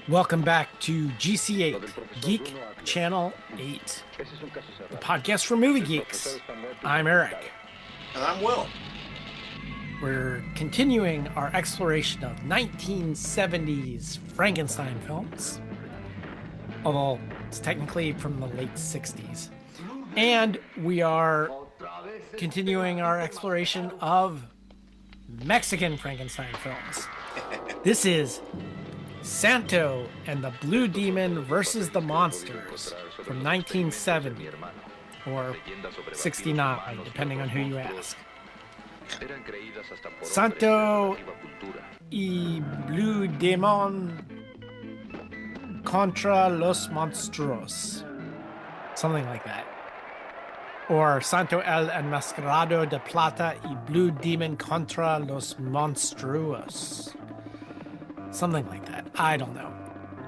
Welcome back to GC8, Geek Channel 8, the podcast for movie geeks. I'm Eric. And I'm Will. We're continuing our exploration of 1970s Frankenstein films, although it's technically from the late 60s. And we are continuing our exploration of Mexican Frankenstein films. This is Santo and the Blue Demon versus the Monsters from 1970 or 69, depending on who you ask. Santo y Blue Demon contra los monstruos. Something like that. Or Santo el enmascarado de plata y Blue Demon contra los monstruos. Something like that. I don't know.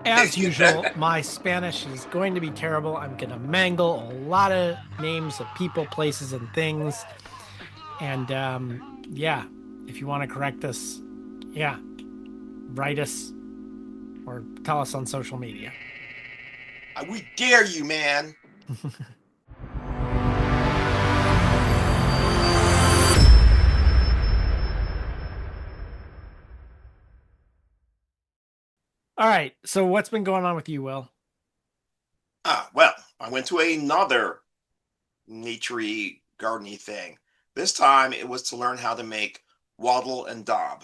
As usual, my Spanish is going to be terrible. I'm going to mangle a lot of names of people, places, and things. And yeah, if you want to correct us, yeah, write us or tell us on social media. We dare you, man. All right, so what's been going on with you, Will? Well, I went to another naturey, gardeny thing. This time it was to learn how to make waddle and daub.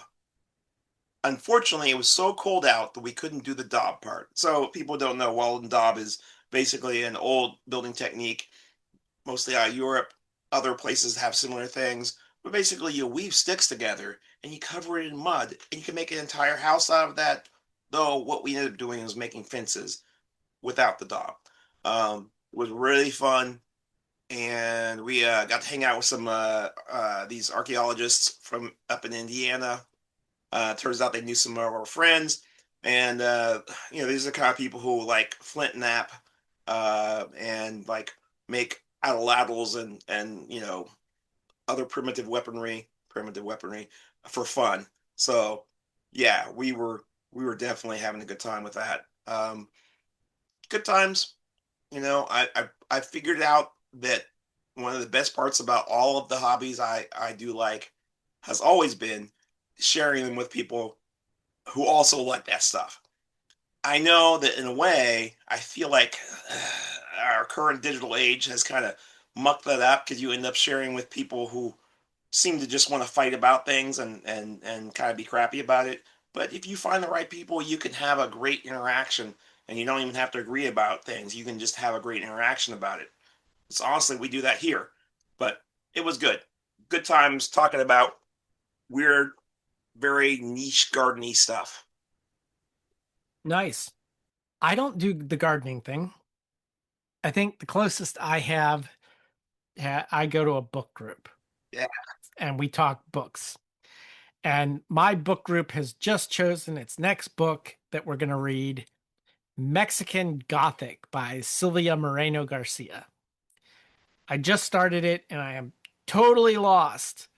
Unfortunately, it was so cold out that we couldn't do the daub part. So people don't know, waddle and daub is basically an old building technique, mostly out of Europe. Other places have similar things. But basically you weave sticks together and you cover it in mud and you can make an entire house out of that. Though what we ended up doing was making fences without the daub. It was really fun, and we got to hang out with some these archaeologists from up in Indiana. Turns out they knew some of our friends, and these are the kind of people who like flint knap and like make out of ladles and other primitive weaponry for fun. So yeah, we were definitely having a good time with that. Good times. I figured out that one of the best parts about all of the hobbies I do like has always been sharing them with people who also like that stuff. I know that in a way, I feel like our current digital age has kind of mucked that up because you end up sharing with people who seem to just want to fight about things and kind of be crappy about it. But if you find the right people, you can have a great interaction and you don't even have to agree about things. You can just have a great interaction about it. So honestly, we do that here, but it was good. Good times talking about weird, very niche gardeny stuff. Nice. I don't do the gardening thing. I think the closest I have, I go to a book group. Yeah. And we talk books. And my book group has just chosen its next book that we're going to read, Mexican Gothic by Silvia Moreno Garcia. I just started it and I am totally lost.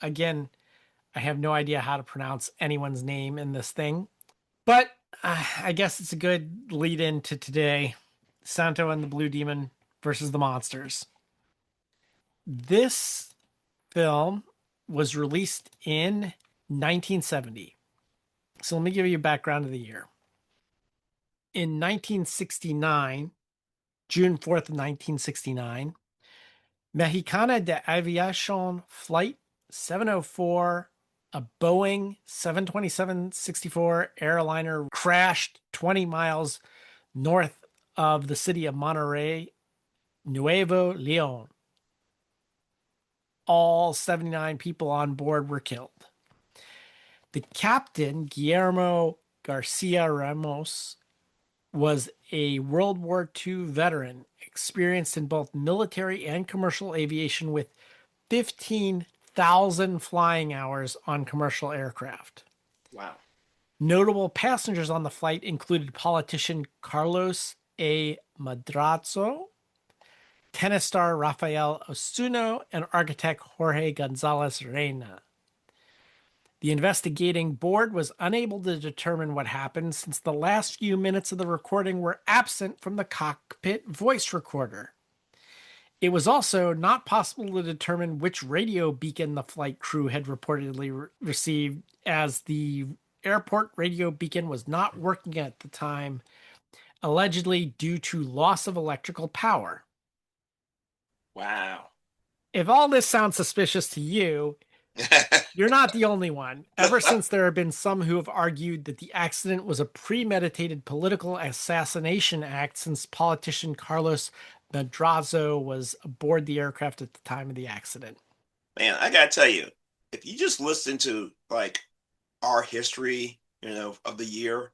Again, I have no idea how to pronounce anyone's name in this thing, but I guess it's a good lead into today. Santo and the Blue Demon versus the Monsters. This film was released in 1970. So let me give you a background of the year. In 1969, June 4th, 1969, Mexicana de Aviación Flight 704, a Boeing 727-64 airliner crashed 20 miles north of the city of Monterrey, Nuevo León. All 79 people on board were killed. The captain, Guillermo Garcia Ramos, was a World War II veteran, experienced in both military and commercial aviation with 15,000 flying hours on commercial aircraft. Wow. Notable passengers on the flight included politician Carlos A. Madrazo, tennis star Rafael Osuna, and architect Jorge Gonzalez Reina. The investigating board was unable to determine what happened since the last few minutes of the recording were absent from the cockpit voice recorder. It was also not possible to determine which radio beacon the flight crew had reportedly received, as the airport radio beacon was not working at the time, allegedly due to loss of electrical power. Wow. If all this sounds suspicious to you, you're not the only one. Ever since there have been some who have argued that the accident was a premeditated political assassination act, since politician Carlos Madrazo was aboard the aircraft at the time of the accident. Man, I gotta tell you, if you just listen to like our history, of the year,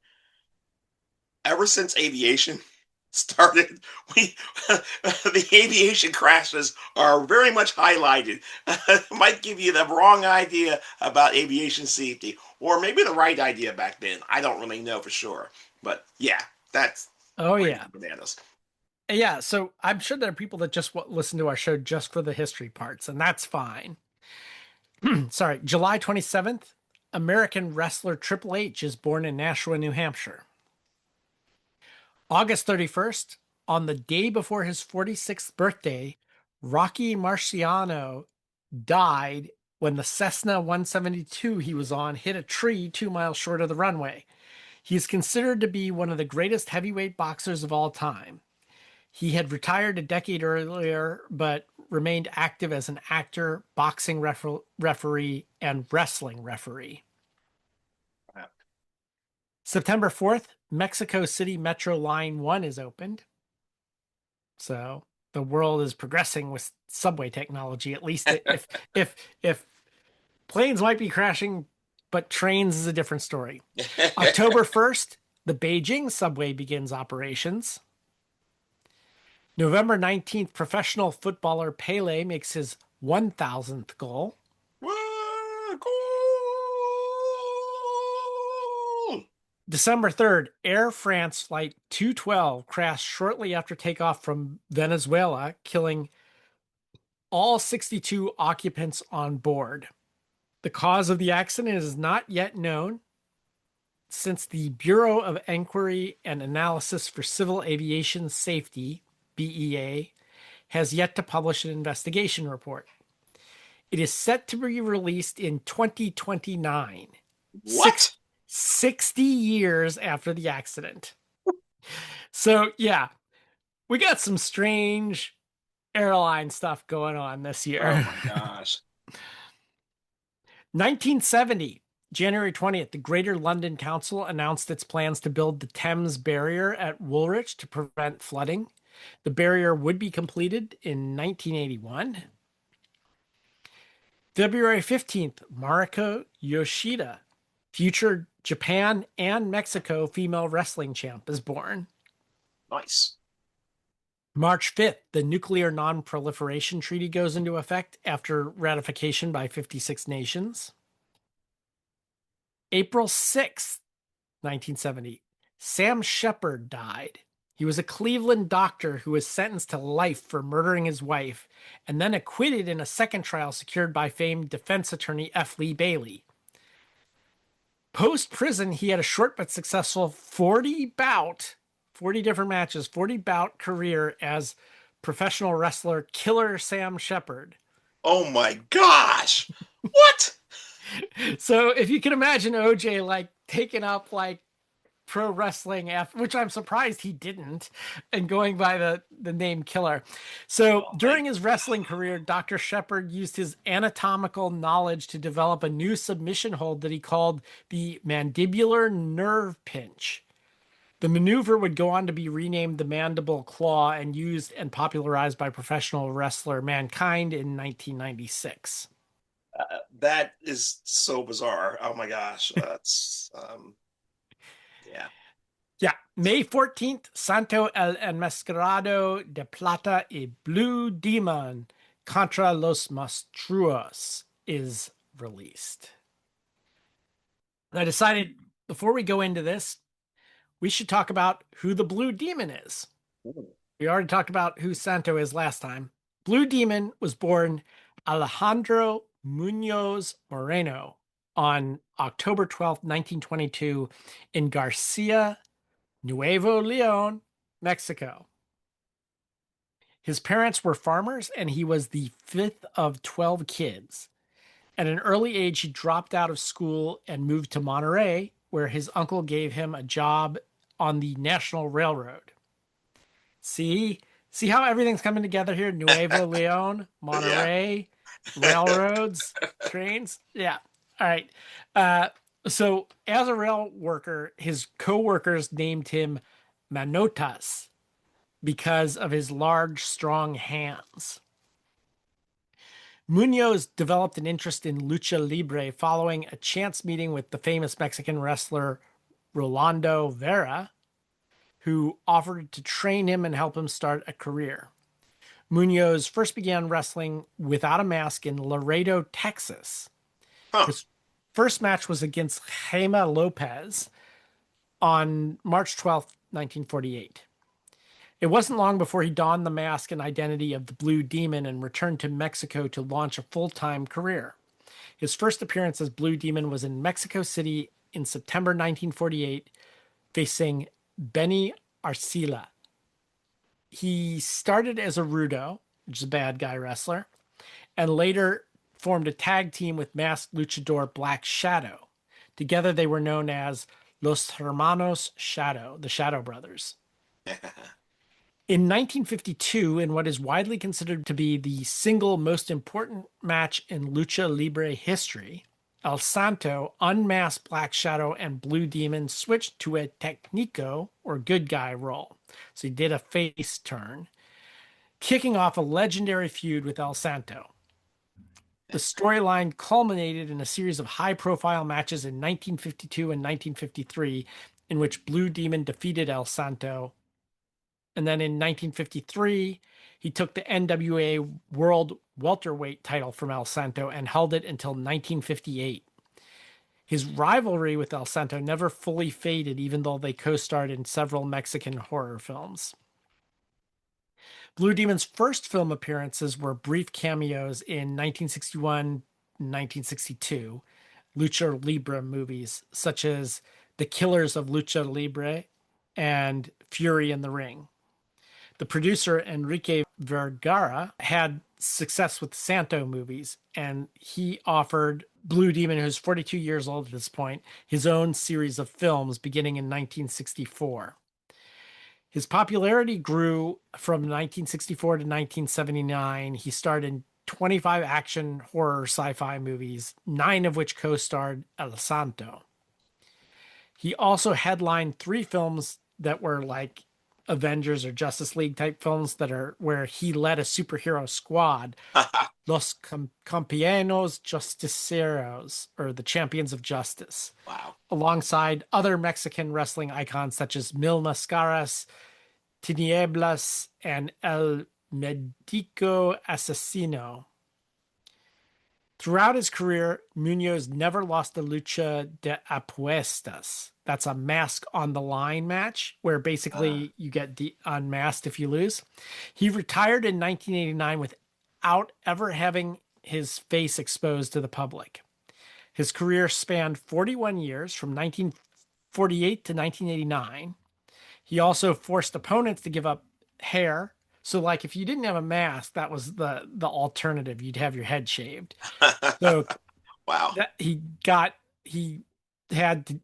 ever since aviation started, we the aviation crashes are very much highlighted. Might give you the wrong idea about aviation safety, or maybe the right idea back then. I don't really know for sure, but yeah, that's Oh, crazy yeah. bananas. Yeah. So I'm sure there are people that just listen to our show just for the history parts, and that's fine. Sorry. July 27th, American wrestler Triple H is born in Nashua, New Hampshire. August 31st, on the day before his 46th birthday, Rocky Marciano died when the Cessna 172 he was on hit a tree 2 miles short of the runway. He is considered to be one of the greatest heavyweight boxers of all time. He had retired a decade earlier, but remained active as an actor, boxing referee, and wrestling referee. September 4th, Mexico City Metro Line 1 is opened. So the world is progressing with subway technology. At least if planes might be crashing, but trains is a different story. October 1st, the Beijing subway begins operations. November 19th, professional footballer Pele makes his 1,000th goal. December 3rd, Air France Flight 212 crashed shortly after takeoff from Venezuela, killing all 62 occupants on board. The cause of the accident is not yet known, since the Bureau of Inquiry and Analysis for Civil Aviation Safety, BEA, has yet to publish an investigation report. It is set to be released in 2029, What? 60 years after the accident. So, yeah, we got some strange airline stuff going on this Oh year. my gosh. 1970, January 20th, the Greater London Council announced its plans to build the Thames Barrier at Woolwich to prevent flooding. The barrier would be completed in 1981. February 15th, Mariko Yoshida, future Japan and Mexico female wrestling champ, is born. Nice. March 5th, the Nuclear Non-Proliferation Treaty goes into effect after ratification by 56 nations. April 6th, 1970, Sam Shepard died. He was a Cleveland doctor who was sentenced to life for murdering his wife and then acquitted in a second trial secured by famed defense attorney F. Lee Bailey. Post prison, he had a short but successful 40 different matches, 40 bout career as professional wrestler Killer Sam Shepard. Oh my gosh. What? So if you can imagine OJ like taking up like pro wrestling after, which I'm surprised he didn't, and going by the name Killer. So Oh my during his wrestling career, Dr. Shepard used his anatomical knowledge to develop a new submission hold that he called the mandibular nerve pinch. The maneuver would go on to be renamed the mandible claw and used and popularized by professional wrestler Mankind in 1996. That is so bizarre. Oh my gosh. That's yeah. Yeah, May 14th, Santo el enmascarado de plata y blue demon contra los monstruos is released. I decided before we go into this, we should talk about who the blue demon is. Ooh. We already talked about who Santo is last time. Blue Demon was born Alejandro Munoz Moreno on October 12th, 1922, in Garcia, Nuevo Leon, Mexico. His parents were farmers, and he was the fifth of 12 kids. At an early age, he dropped out of school and moved to Monterrey, where his uncle gave him a job on the National Railroad. See, see how everything's coming together here? Nuevo Leon, Yeah. Monterrey, railroads, trains. Yeah. All right. Uh, so as a rail worker, his co-workers named him Manotas because of his large, strong hands. Munoz developed an interest in lucha libre following a chance meeting with the famous Mexican wrestler Rolando Vera, who offered to train him and help him start a career. Munoz first began wrestling without a mask in Laredo, Texas. Huh. His first match was against Jaime Lopez on March 12th, 1948. It wasn't long before he donned the mask and identity of the Blue Demon and returned to Mexico to launch a full time career. His first appearance as Blue Demon was in Mexico City in September 1948, facing Benny Arcila. He started as a Rudo, which is a bad guy wrestler, and later formed a tag team with masked luchador Black Shadow. Together they were known as Los Hermanos Shadow, the Shadow Brothers. In 1952, in what is widely considered to be the single most important match in lucha libre history, El Santo unmasked Black Shadow and Blue Demon switched to a technico or good guy role. So he did a face turn, kicking off a legendary feud with El Santo. The storyline culminated in a series of high profile matches in 1952 and 1953, in which Blue Demon defeated El Santo. And then in 1953, he took the NWA World Welterweight title from El Santo and held it until 1958. His rivalry with El Santo never fully faded, even though they co starred in several Mexican horror films. Blue Demon's first film appearances were brief cameos in 1961 and 1962 Lucha Libre movies, such as The Killers of Lucha Libre and Fury in the Ring. The producer, Enrique Vergara, had success with Santo movies, and he offered Blue Demon, who's 42 years old at this point, his own series of films beginning in 1964. His popularity grew from 1964 to 1979. He starred in 25 action, horror, sci fi movies, 9 of which co starred El Santo. He also headlined 3 films that were like Avengers or Justice League type films that are where he led a superhero squad, Los Campeones Justicieros, or the Champions of Justice, Wow. alongside other Mexican wrestling icons such as Mil Mascaras, Tinieblas, and El Medico Asesino. Throughout his career, Munoz never lost the lucha de apuestas. That's a mask on the line match where Uh, basically you get unmasked if you lose. He retired in 1989 without ever having his face exposed to the public. His career spanned 41 years from 1948 to 1989. He also forced opponents to give up hair. So like if you didn't have a mask, that was the alternative. You'd have your head shaved. So wow. that he had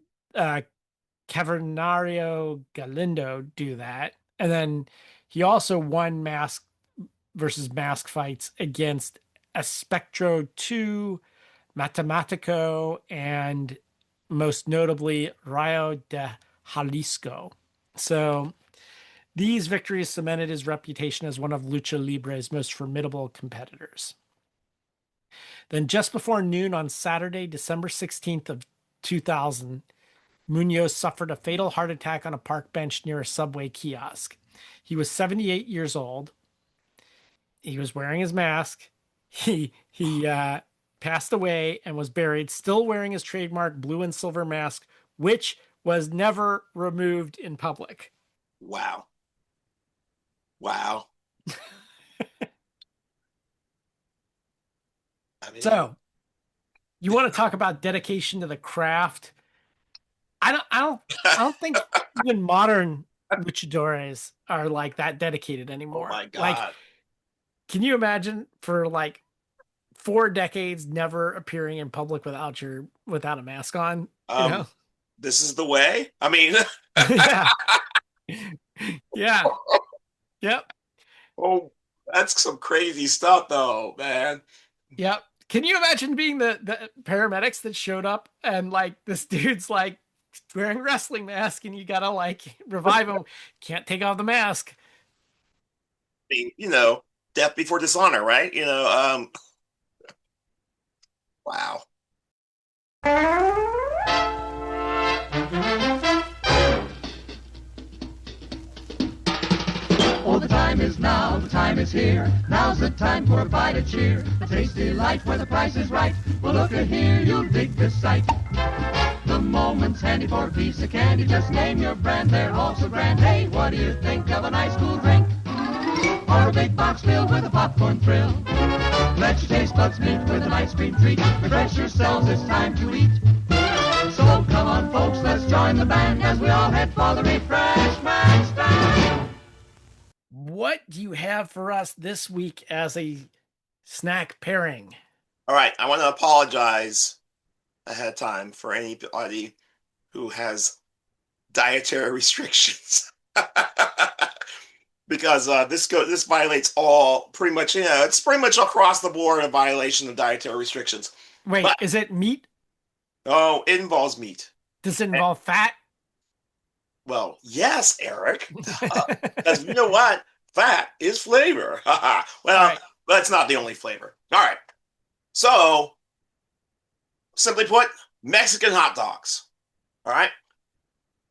Cavernario Galindo do that, and then he also won mask versus mask fights against Espectro 2, Matematico, and most notably Rayo de Jalisco. So these victories cemented his reputation as one of Lucha Libre's most formidable competitors. Then just before noon on Saturday, December 16th of 2000, Munoz suffered a fatal heart attack on a park bench near a subway kiosk. He was 78 years old. He was wearing his mask. He passed away and was buried still wearing his trademark blue and silver mask, which was never removed in public. Wow. Wow. I mean, So You want to talk about dedication to the craft? I don't think even modern luchadores are like that dedicated Oh anymore. my Like, God. can you imagine for like 4 decades never appearing in public without a mask on? You Um, know? this is the way. I mean, Yeah. Yeah. Yep. oh, that's some crazy stuff though, man. Yep. Can you imagine being the paramedics that showed up and like this dude's like wearing a wrestling mask and you gotta like revive him? Can't take off the mask. Mean, death before dishonor, right? Wow. Oh, the time is now, the time is here. Now's the time for a bite of cheer. A tasty life where the price is right. Well, look at here, you'll dig this sight. The moment's handy for a piece of candy. Just name your brand, they're all so grand. Hey, what do you think of a nice cool drink? Or a big box filled with a popcorn thrill? Let your taste buds meet with an ice cream treat. Refresh yourselves, it's time to eat. So come on, folks, let's join the band as we all head for the refreshment stand. What do you have for us this week as a snack pairing? All right, I want to apologize ahead of time for anybody who has dietary restrictions. Because this violates all pretty much, it's pretty much across the board a violation of dietary restrictions. Wait, But is it meat? oh, it involves meat. Does it Eh, involve fat? Well, yes, Eric. Because you know what? Fat is flavor. All Well, right. that's not the only flavor. All right. So, simply put, Mexican hot dogs. All right.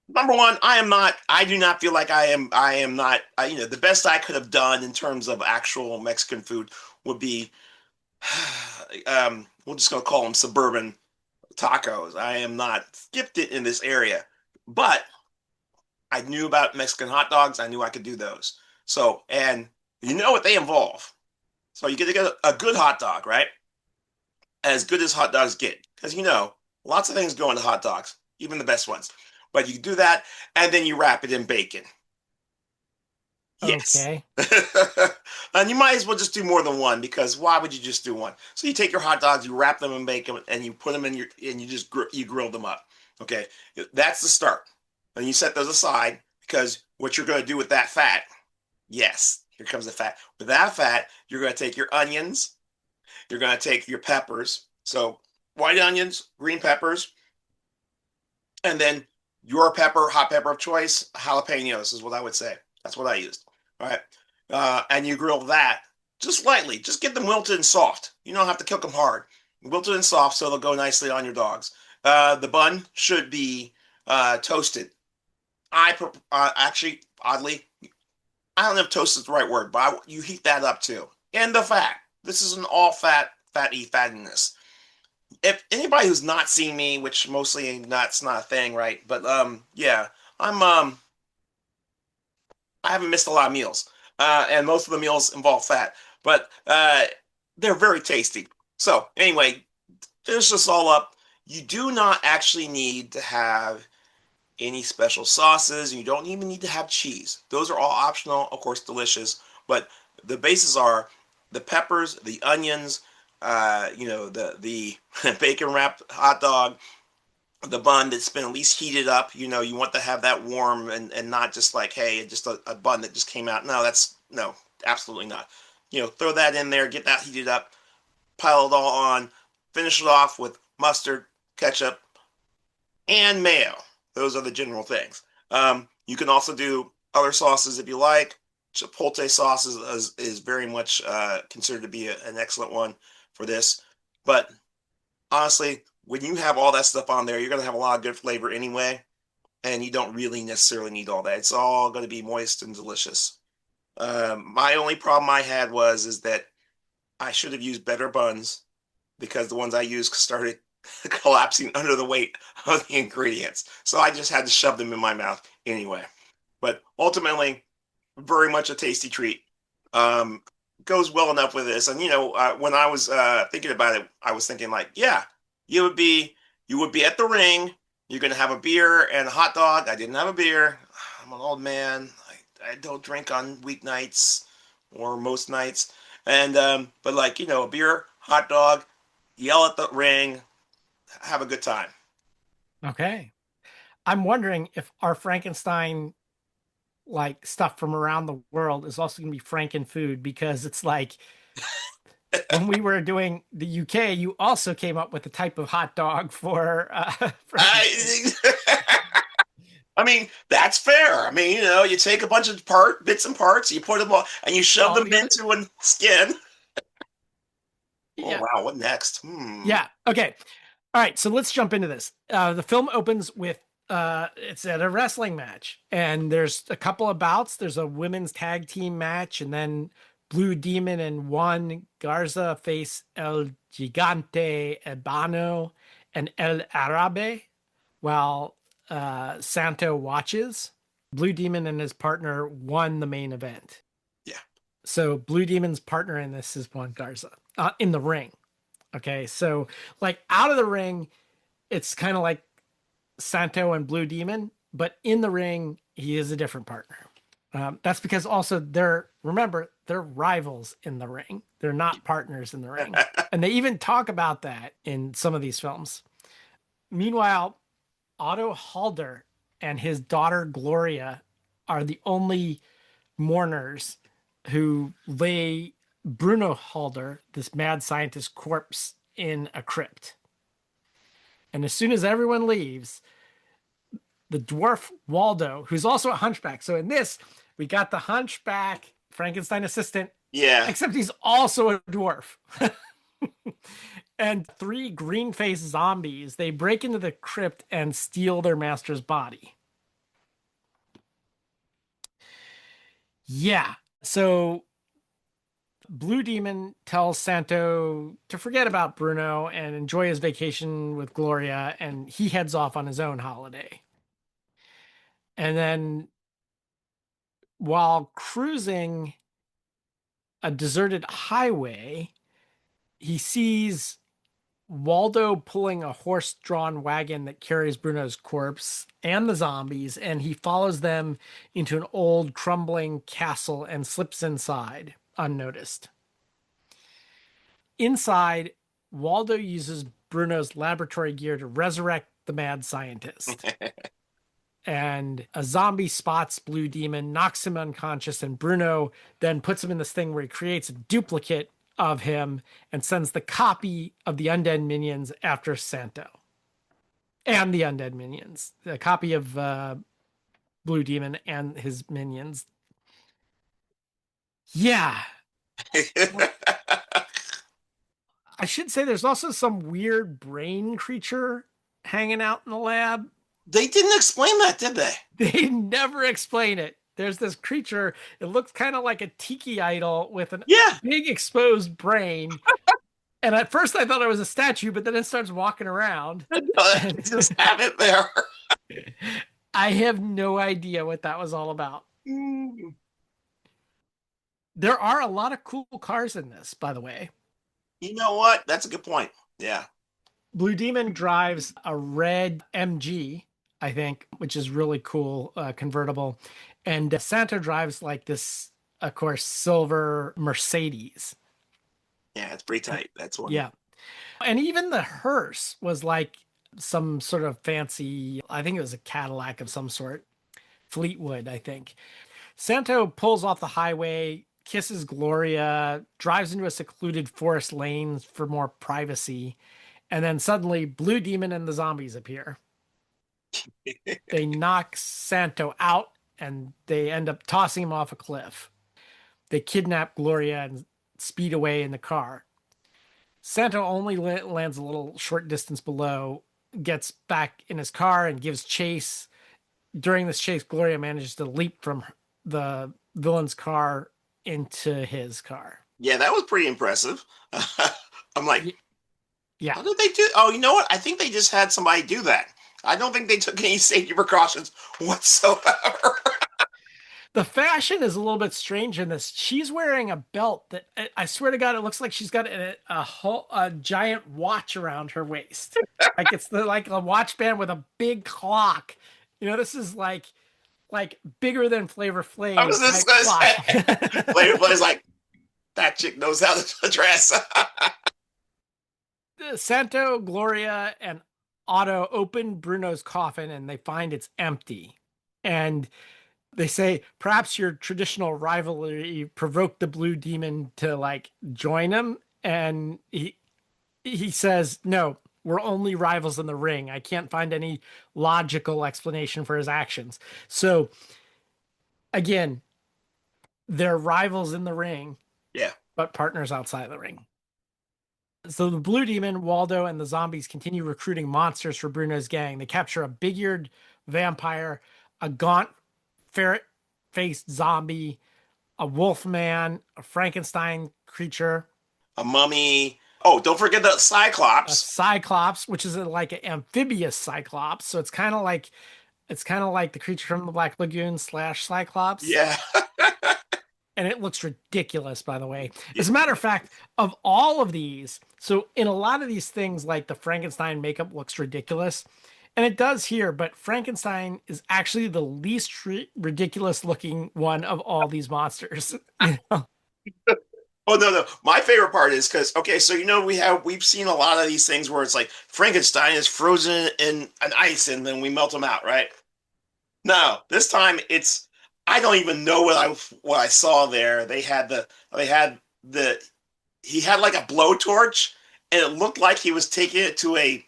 Number one, I do not feel like I am not, the best I could have done in terms of actual Mexican food would be, we're just going to call them suburban tacos. I am not gifted in this area, but I knew about Mexican hot dogs. I knew I could do those. So, and you know what they involve. So you get to get a good hot dog, right? As good as hot dogs get. Because lots of things go into hot dogs, even the best ones. But you do that, and then you wrap it in bacon. Yes. Okay. And you might as well just do more than one because why would you just do one? So you take your hot dogs, you wrap them in bacon, and you put them in and you just you grill them up. Okay, that's the start. And you set those aside because what you're going to do with that fat, yes, here comes the fat. With that fat, you're going to take your onions, you're going to take your peppers. So white onions, green peppers, and then your hot pepper of choice, jalapenos is what I would say. That's what I used. All right. And you grill that just lightly. Just get them wilted and soft. You don't have to cook them hard. Wilted and soft so they'll go nicely on your dogs. The bun should be toasted. Actually, oddly, I don't know if toast is the right word, but you heat that up too. And the fat. This is an all fattiness. If anybody who's not seen me, which mostly that's not a thing, right? But yeah, I'm I haven't missed a lot of meals, and most of the meals involve fat, but they're very tasty. So anyway, finish this all up. You do not actually need to have any special sauces. You don't even need to have cheese. Those are all optional, of course, delicious, but the bases are the peppers, the onions, the bacon wrapped hot dog, the bun that's been at least heated up. You want to have that warm and not just like, hey, just a bun that just came out. No, no, absolutely not. Throw that in there, get that heated up, pile it all on, finish it off with mustard, ketchup, and mayo. Those are the general things. You can also do other sauces if you like. Chipotle sauce is very much considered to be an excellent one for this. But honestly, when you have all that stuff on there, you're going to have a lot of good flavor anyway, and you don't really necessarily need all that. It's all going to be moist and delicious. My only problem I had is that I should have used better buns because the ones I used started collapsing under the weight of the ingredients. So I just had to shove them in my mouth anyway. But ultimately, very much a tasty treat. Um, Goes well enough with this. And when I was thinking about it, I was thinking like, yeah, You would be at the ring. You're gonna have a beer and a hot dog. I didn't have a beer. I'm an old man. I don't drink on weeknights or most nights. And but like, a beer, hot dog, yell at the ring, have a good time. Okay. I'm wondering if our Frankenstein like stuff from around the world is also going to be Franken food because it's like when we were doing the UK, you also came up with a type of hot dog for Frankenstein. I I mean, that's fair. I mean, you take a bunch of bits and parts, you put them all, and you shove All them together. into a skin. Oh Yeah. wow, what next? Hmm. Yeah. Okay. All right. So let's jump into this. The film opens with it's at a wrestling match, and there's a couple of bouts. There's a women's tag team match, and then Blue Demon and Juan Garza face El Gigante Ebano and El Arabe, while Santo watches. Blue Demon and his partner won the main event. Yeah. So Blue Demon's partner in this is Juan Garza in the ring. Okay, so like out of the ring, it's kind of like Santo and Blue Demon, but in the ring, he is a different partner. That's because also they're rivals in the ring. They're not partners in the ring, and they even talk about that in some of these films. Meanwhile, Otto Halder and his daughter Gloria are the only mourners who lay Bruno Halder, this mad scientist corpse, in a crypt. And as soon as everyone leaves, the dwarf Waldo, who's also a hunchback. So in this, we got the hunchback Frankenstein assistant, Yeah. except he's also a dwarf. And three green faced zombies, they break into the crypt and steal their master's body. Yeah. So Blue Demon tells Santo to forget about Bruno and enjoy his vacation with Gloria, and he heads off on his own holiday. And then while cruising a deserted highway, he sees Waldo pulling a horse drawn wagon that carries Bruno's corpse and the zombies, and he follows them into an old crumbling castle and slips inside unnoticed. Inside, Waldo uses Bruno's laboratory gear to resurrect the mad scientist. And a zombie spots Blue Demon, knocks him unconscious, and Bruno then puts him in this thing where he creates a duplicate of him and sends the copy of the undead minions after Santo. And the undead minions. The copy of Blue Demon and his minions. Yeah. I should say there's also some weird brain creature hanging out in the lab. They didn't explain that, did they? They never explain it. There's this creature. It looks kind of like a tiki idol with a Yeah. big exposed brain. And at first I thought it was a statue, but then it starts walking around. Just have it there. I have no idea what that was all about. Mm. There are a lot of cool cars in this, by the way. You know what? That's a good point. Yeah. Blue Demon drives a red MG, I think, which is really cool, convertible. And Santo drives like this, of course, silver Mercedes. Yeah, it's pretty tight. That's one. Yeah. And even the hearse was like some sort of fancy, I think it was a Cadillac of some sort, Fleetwood, I think. Santo pulls off the highway, kisses Gloria, drives into a secluded forest lane for more privacy. And then suddenly, Blue Demon and the zombies appear. They knock Santo out and they end up tossing him off a cliff. They kidnap Gloria and speed away in the car. Santo only lands a little short distance below, gets back in his car and gives chase. During this chase, Gloria manages to leap from the villain's car into his car. Yeah, that was pretty impressive. I'm like, yeah. How did they do? Oh, you know what? I think they just had somebody do that. I don't think they took any safety precautions whatsoever. The fashion is a little bit strange in this. She's wearing a belt that I swear to God, it looks like she's got a giant watch around her waist. Like it's like a watch band with a big clock. This is like bigger than Flavor I Flav was just type gonna clock. say, Flavor Flav's like, that chick knows how to dress. Santo, Gloria, and Otto open Bruno's coffin and they find it's empty. And they say perhaps your traditional rivalry provoked the blue demon to like join him. And he says, no, we're only rivals in the ring. I can't find any logical explanation for his actions. So again, they're rivals in the ring, Yeah. but partners outside the ring. So the Blue Demon, Waldo, and the zombies continue recruiting monsters for Bruno's gang. They capture a big-eared vampire, a gaunt ferret-faced zombie, a wolf man, a Frankenstein creature, A mummy. Oh, don't forget the a Cyclops. cyclops, which is like an amphibious cyclops. So it's kind of like the creature from the Black Lagoon / Cyclops. Yeah. And it looks ridiculous, by the way. As a matter of fact, of all of these, so in a lot of these things, like the Frankenstein makeup looks ridiculous, and it does here, but Frankenstein is actually the least ridiculous looking one of all these monsters. Oh no. My favorite part is because okay, so we've seen a lot of these things where it's like Frankenstein is frozen in an ice and then we melt him out, right? No, this time it's I don't even know what I saw there. They had the he had like a blowtorch and it looked like he was taking it to a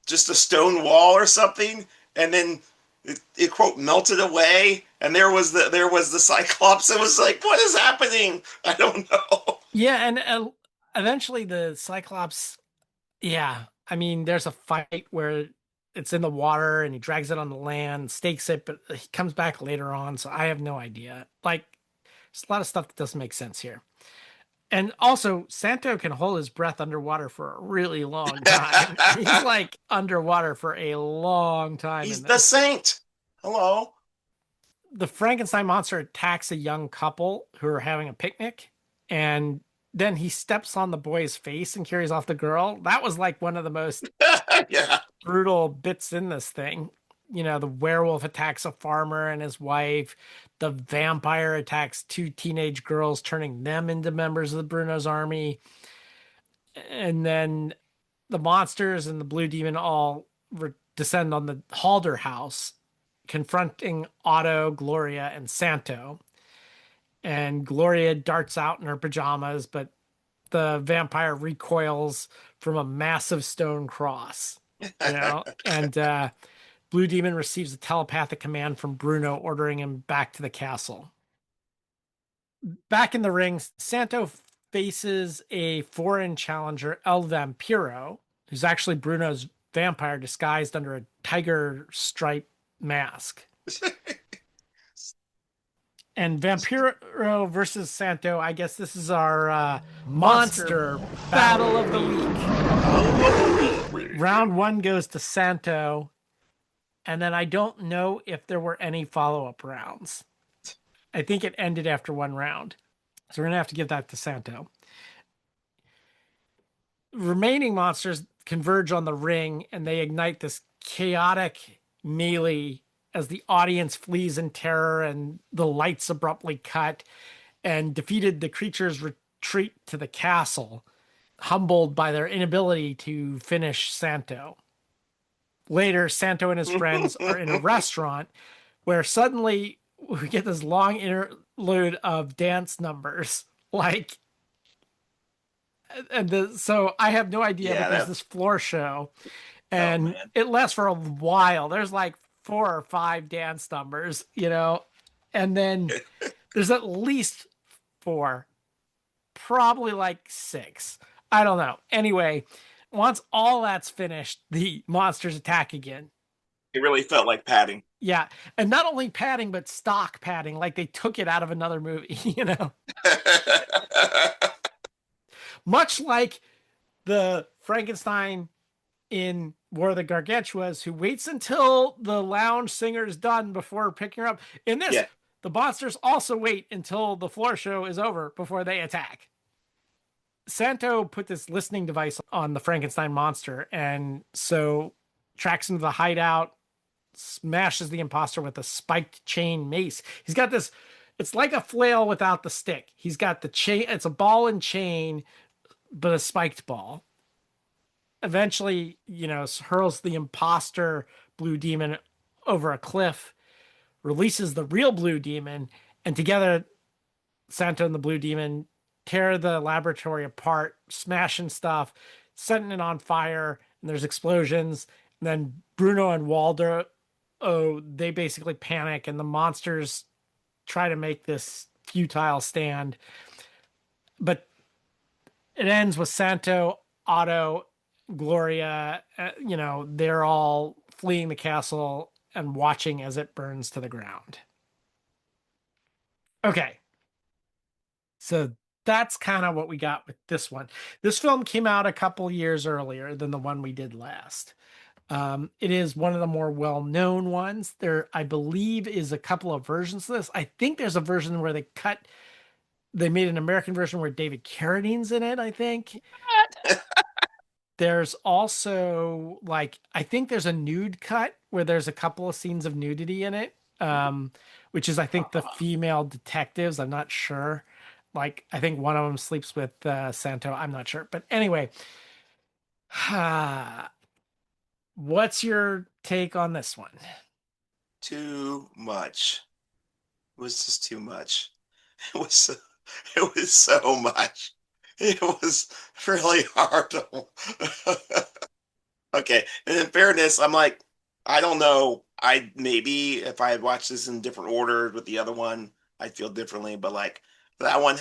just a stone wall or something, and then it quote melted away, and there was the Cyclops. It was like, what is happening? I don't know. Yeah, and eventually the Cyclops, yeah, I mean, there's a fight where it's in the water and he drags it on the land, stakes it, but he comes back later on, so I have no idea. Like, there's a lot of stuff that doesn't make sense here. And also, Santo can hold his breath underwater for a really long time. He's like underwater for a long time He's in the this. saint. Hello. The Frankenstein monster attacks a young couple who are having a picnic, and then he steps on the boy's face and carries off the girl. That was like one of the most Yeah. brutal bits in this thing. The werewolf attacks a farmer and his wife. The vampire attacks two teenage girls, turning them into members of the Bruno's army. And then the monsters and the blue demon all descend on the Halder house, confronting Otto, Gloria, and Santo. And Gloria darts out in her pajamas, but the vampire recoils from a massive stone cross. And Blue Demon receives a telepathic command from Bruno ordering him back to the castle. Back in the ring, Santo faces a foreign challenger, El Vampiro, who's actually Bruno's vampire disguised under a tiger stripe mask. And Vampiro versus Santo, I guess this is our monster battle of the week. Round one goes to Santo, and then I don't know if there were any follow-up rounds. I think it ended after one round. So we're going to have to give that to Santo. Remaining monsters converge on the ring, and they ignite this chaotic melee as the audience flees in terror and the lights abruptly cut, and defeated the creatures retreat to the castle, humbled by their inability to finish Santo. Later, Santo and his friends are in a restaurant where suddenly we get this long interlude of dance numbers. So I have no idea, but there's this floor show, and it lasts for a while. There's like 4 or 5 dance numbers, and then there's at least 4, probably like 6. I don't know. Anyway, once all that's finished, the monsters attack again. It really felt like padding. Yeah, and not only padding, but stock padding, like they took it out of another movie, Much like the Frankenstein in War of the Gargantuas, who waits until the lounge singer is done before picking her up. In this, The monsters also wait until the floor show is over before they attack. Santo put this listening device on the Frankenstein monster, and so tracks into the hideout, smashes the imposter with a spiked chain mace. He's got this, it's like a flail without the stick. He's got the chain, it's a ball and chain, but a spiked ball. Eventually, hurls the imposter blue demon over a cliff, releases the real blue demon, and together, Santo and the blue demon tear the laboratory apart, smashing stuff, setting it on fire, and there's explosions. And then Bruno and Waldo, they basically panic, and the monsters try to make this futile stand. But it ends with Santo, Otto, Gloria, they're all fleeing the castle and watching as it burns to the ground. Okay. So that's kind of what we got with this one. This film came out a couple years earlier than the one we did last. It is one of the more well-known ones. There, I believe, is a couple of versions of this. I think there's a version where they made an American version where David Carradine's in it, I think. There's also I think there's a nude cut where there's a couple of scenes of nudity in it, which is, I think, the female detectives. I'm not sure. I think one of them sleeps with Santo. I'm not sure. But anyway, what's your take on this one? Too much. It was just too much. It was so much. It was really hard to... Okay, and in fairness, I'm like, I don't know. Maybe if I had watched this in different order with the other one, I'd feel differently. But that one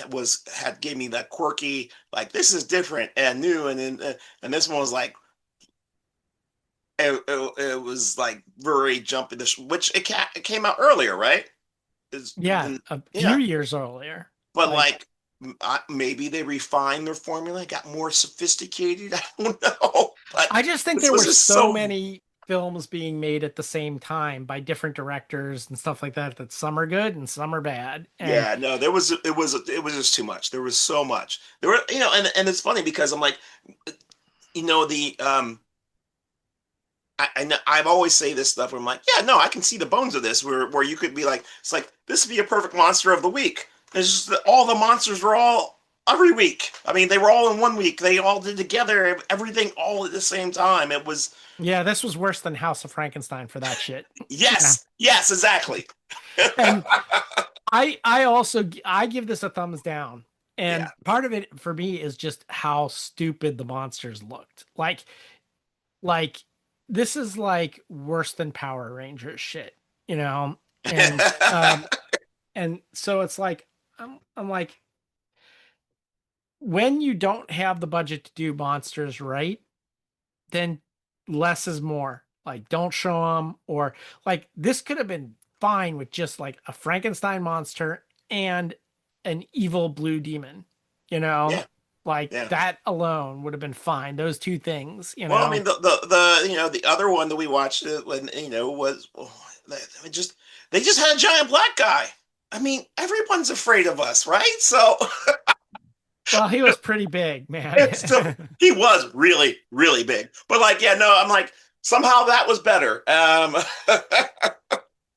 gave me that quirky, this is different and new, and this one was it was very jumpy, which it came out earlier, right? A few years earlier. But maybe they refined their formula, got more sophisticated. I don't know. But I just think there were so many films being made at the same time by different directors and stuff like that, that some are good and some are bad. Yeah, no, it was just too much. There was so much. There were, and it's funny because I'm like, I know I've always say this stuff where I'm like, yeah, no, I can see the bones of this where you could be like, it's like this would be a perfect monster of the week. It's just that all the monsters were all every week. I mean, they were all in one week. They all did together everything all at the same time. It was this was worse than House of Frankenstein for that shit. Yes, yes, exactly. And I give this a thumbs down. And part of it for me is just how stupid the monsters looked. This is worse than Power Rangers shit, and and so it's I'm like, when you don't have the budget to do monsters right, then less is more. Don't show them, or this could have been fine with just a Frankenstein monster and an evil blue demon, Yeah. That alone would have been fine. Those two things, Well, I mean, the other one that we watched when was they just had a giant black guy. I mean, everyone's afraid of us, right? So, well, he was pretty big, man. Still, he was really, really big. But I'm like, somehow that was better.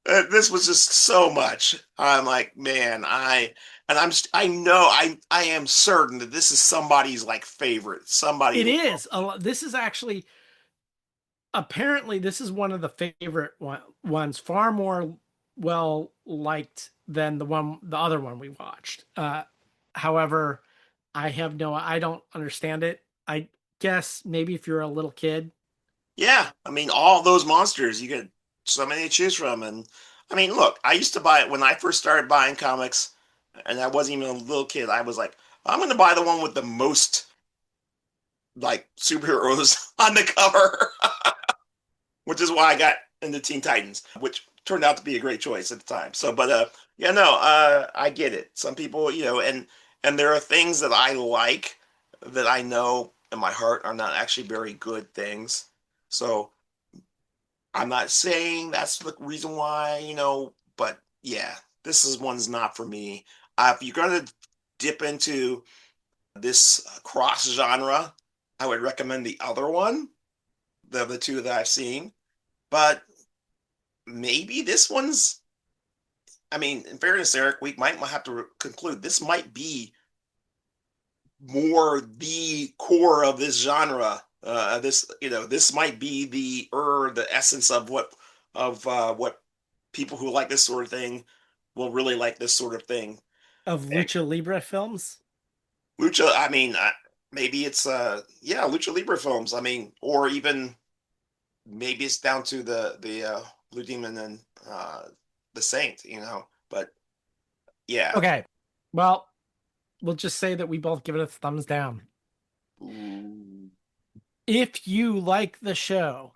This was just so much. I'm like, man, I am certain that this is somebody's favorite. Somebody. It is. This is actually, apparently, this is one of the favorite ones, far more well liked than the other one we watched. However, I don't understand it. I guess maybe if you're a little kid. Yeah, I mean, all those monsters, you get so many to choose from. And I mean, look, I used to buy it when I first started buying comics, and I wasn't even a little kid. I was like, I'm going to buy the one with the most superheroes on the cover, which is why I got into Teen Titans, which turned out to be a great choice at the time. So, but I get it. Some people, and there are things that I like that I know in my heart are not actually very good things. So I'm not saying that's the reason why, but yeah, one's not for me. If you're going to dip into this cross genre, I would recommend the other one, the two that I've seen. But maybe this one's, I mean, in fairness, Eric, we might have to conclude this might be more the core of this genre. This might be the essence of what people who like this sort of thing will really like this sort of thing. Of lucha libre films. Lucha, I mean, maybe it's lucha libre films. I mean, or even maybe it's down to the Blue Demon and the Saint, But yeah. Okay, well, we'll just say that we both give it a thumbs down. Ooh. If you like the show,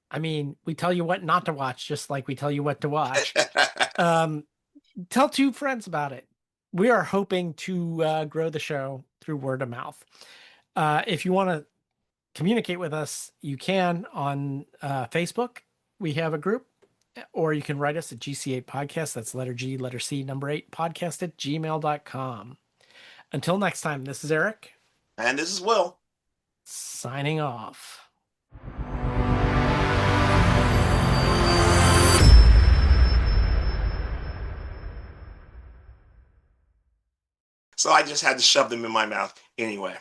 I mean, we tell you what not to watch, just like we tell you what to watch. Tell 2 friends about it. We are hoping to grow the show through word of mouth. If you want to communicate with us, you can on Facebook. We have a group, or you can write us at GC8 Podcast. That's letter G, letter C, number 8, podcast at gmail.com. Until next time, this is Eric. And this is Will. Signing off. So I just had to shove them in my mouth anyway.